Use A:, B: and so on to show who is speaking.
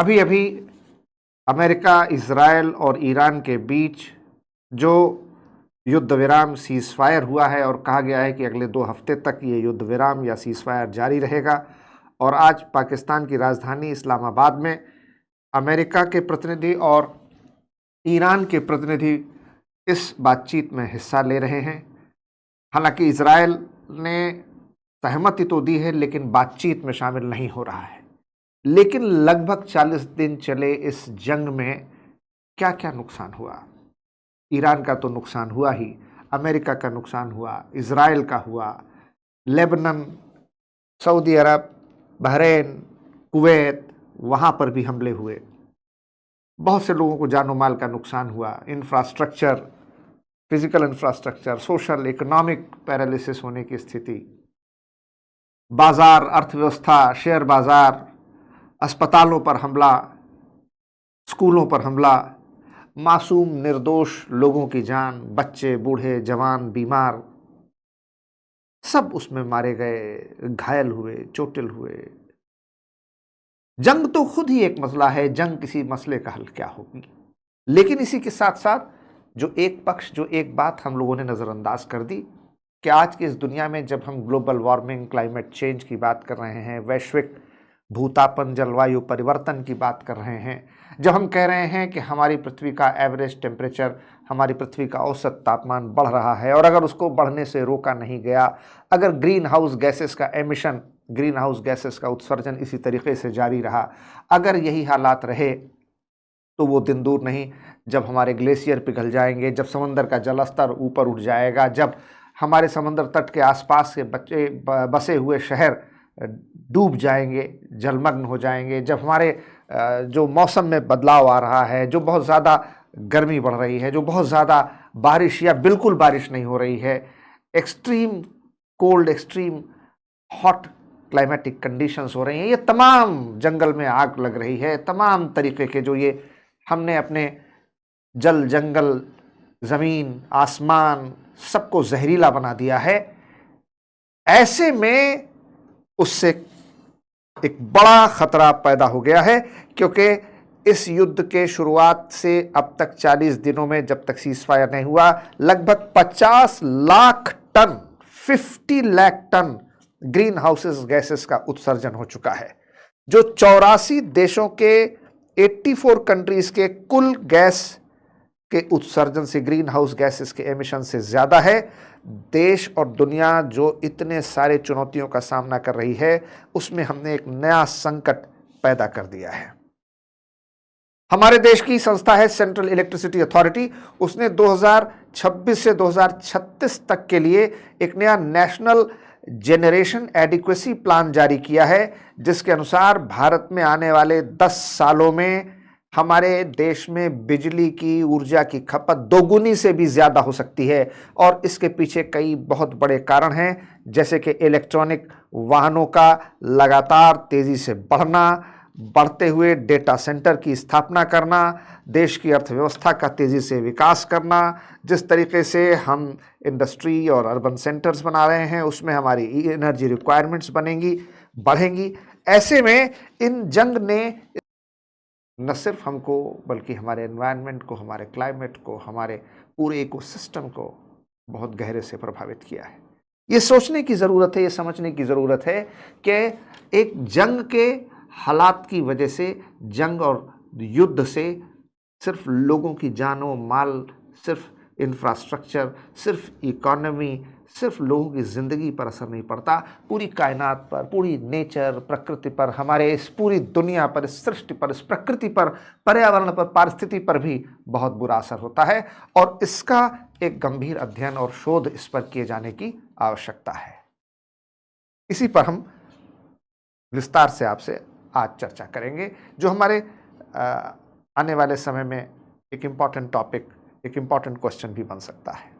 A: अभी अभी America, Israel और ईरान के बीच जो युद्ध विराम सीज़फायर हुआ है और कहा गया है कि अगले 2 हफ्ते तक ये युद्ध विराम या सीज़फायर जारी रहेगा। और आज पाकिस्तान की राजधानी इस्लामाबाद में अमेरिका के प्रतिनिधि और ईरान के प्रतिनिधि इस बातचीत में हिस्सा ले रहे हैं। हालांकि इज़राइल ने सहमति तो दी है लेकिन बातचीत में शामिल नहीं हो रहा है। लेकिन लगभग 40 दिन चले इस जंग में क्या क्या नुकसान हुआ? ईरान का तो नुकसान हुआ ही, अमेरिका का नुकसान हुआ, इज़राइल का हुआ, लेबनान, सऊदी अरब, बहरीन, कुवैत, वहाँ पर भी हमले हुए। बहुत से लोगों को जानो माल का नुकसान हुआ। Infrastructure, physical infrastructure, social economic paralysis होने की स्थिति, बाजार, अर्थव्यवस्था, शेयर बाजार, अस्पतालों पर हमला, स्कूलों पर हमला, मासूम निर्दोष लोगों की जान, बच्चे, बूढ़े, जवान, बीमार, सब उसमें मारे गए, घायल हुए, चोटिल हुए। जंग तो खुद ही एक मसला है, जंग किसी मसले का हल क्या होगी। लेकिन इसी के साथ साथ जो एक पक्ष, जो एक बात हम लोगों ने नज़रअंदाज कर दी कि आज की इस दुनिया में जब हम ग्लोबल वार्मिंग, क्लाइमेट चेंज की बात कर रहे हैं, वैश्विक भूतापन, जलवायु परिवर्तन की बात कर रहे हैं, जब हम कह रहे हैं कि हमारी पृथ्वी का एवरेज टेम्परेचर, हमारी पृथ्वी का औसत तापमान बढ़ रहा है और अगर उसको बढ़ने से रोका नहीं गया, अगर ग्रीन हाउस गैसेस का एमिशन, ग्रीन हाउस गैसेस का उत्सर्जन इसी तरीके से जारी रहा, अगर यही हालात रहे तो वो दिन दूर नहीं जब हमारे ग्लेशियर पिघल जाएंगे, जब समंदर का जलस्तर ऊपर उठ जाएगा, जब हमारे समंदर तट के आसपास के बसे हुए शहर डूब जाएंगे, जलमग्न हो जाएंगे, जब हमारे जो मौसम में बदलाव आ रहा है, जो बहुत ज़्यादा गर्मी बढ़ रही है, जो बहुत ज़्यादा बारिश या बिल्कुल बारिश नहीं हो रही है, extreme cold, extreme hot climatic conditions हो रही हैं, ये तमाम जंगल में आग लग रही है, तमाम तरीके के जो ये हमने अपने जल, जंगल, ज़मीन, आसमान सबको जहरीला बना दिया है। ऐसे में उससे एक बड़ा खतरा पैदा हो गया है क्योंकि इस युद्ध के शुरुआत से अब तक 40 दिनों में जब तक सीज़फायर नहीं हुआ, लगभग 50 lakh ton, 50 lakh ton green houses gases का उत्सर्जन हो चुका है, जो 84 देशों के 84 कंट्रीज के कुल गैस के उत्सर्जन से, ग्रीन हाउस गैसेस के एमिशन से ज़्यादा है। देश और दुनिया जो इतने सारे चुनौतियों का सामना कर रही है, उसमें हमने एक नया संकट पैदा कर दिया है। हमारे देश की संस्था है सेंट्रल इलेक्ट्रिसिटी अथॉरिटी, उसने 2026 से 2036 तक के लिए एक नया नेशनल जेनरेशन एडिक्वेसी प्लान जारी किया है, जिसके अनुसार भारत में आने वाले 10 सालों में हमारे देश में बिजली की, ऊर्जा की खपत दोगुनी से भी ज़्यादा हो सकती है। और इसके पीछे कई बहुत बड़े कारण हैं, जैसे कि इलेक्ट्रॉनिक वाहनों का लगातार तेज़ी से बढ़ना, बढ़ते हुए डेटा सेंटर की स्थापना करना, देश की अर्थव्यवस्था का तेज़ी से विकास करना, जिस तरीके से हम इंडस्ट्री और अर्बन सेंटर्स बना रहे हैं उसमें हमारी एनर्जी रिक्वायरमेंट्स बढ़ेंगी। ऐसे में इन जंग ने न सिर्फ हमको बल्कि हमारे एनवायरनमेंट को, हमारे क्लाइमेट को, हमारे पूरे इकोसिस्टम को बहुत गहरे से प्रभावित किया है। ये सोचने की ज़रूरत है, ये समझने की ज़रूरत है कि एक जंग के हालात की वजह से, जंग और युद्ध से सिर्फ लोगों की जानो माल, सिर्फ इंफ्रास्ट्रक्चर, सिर्फ इकोनॉमी, सिर्फ लोगों की ज़िंदगी पर असर नहीं पड़ता, पूरी कायनात पर, पूरी नेचर, प्रकृति पर, हमारे इस पूरी दुनिया पर, इस सृष्टि पर, इस प्रकृति पर, पर्यावरण पर, पारिस्थिति पर भी बहुत बुरा असर होता है। और इसका एक गंभीर अध्ययन और शोध इस पर किए जाने की आवश्यकता है। इसी पर हम विस्तार से आपसे आज चर्चा करेंगे, जो हमारे आने वाले समय में एक इम्पॉर्टेंट टॉपिक, एक इम्पॉर्टेंट क्वेश्चन भी बन सकता है।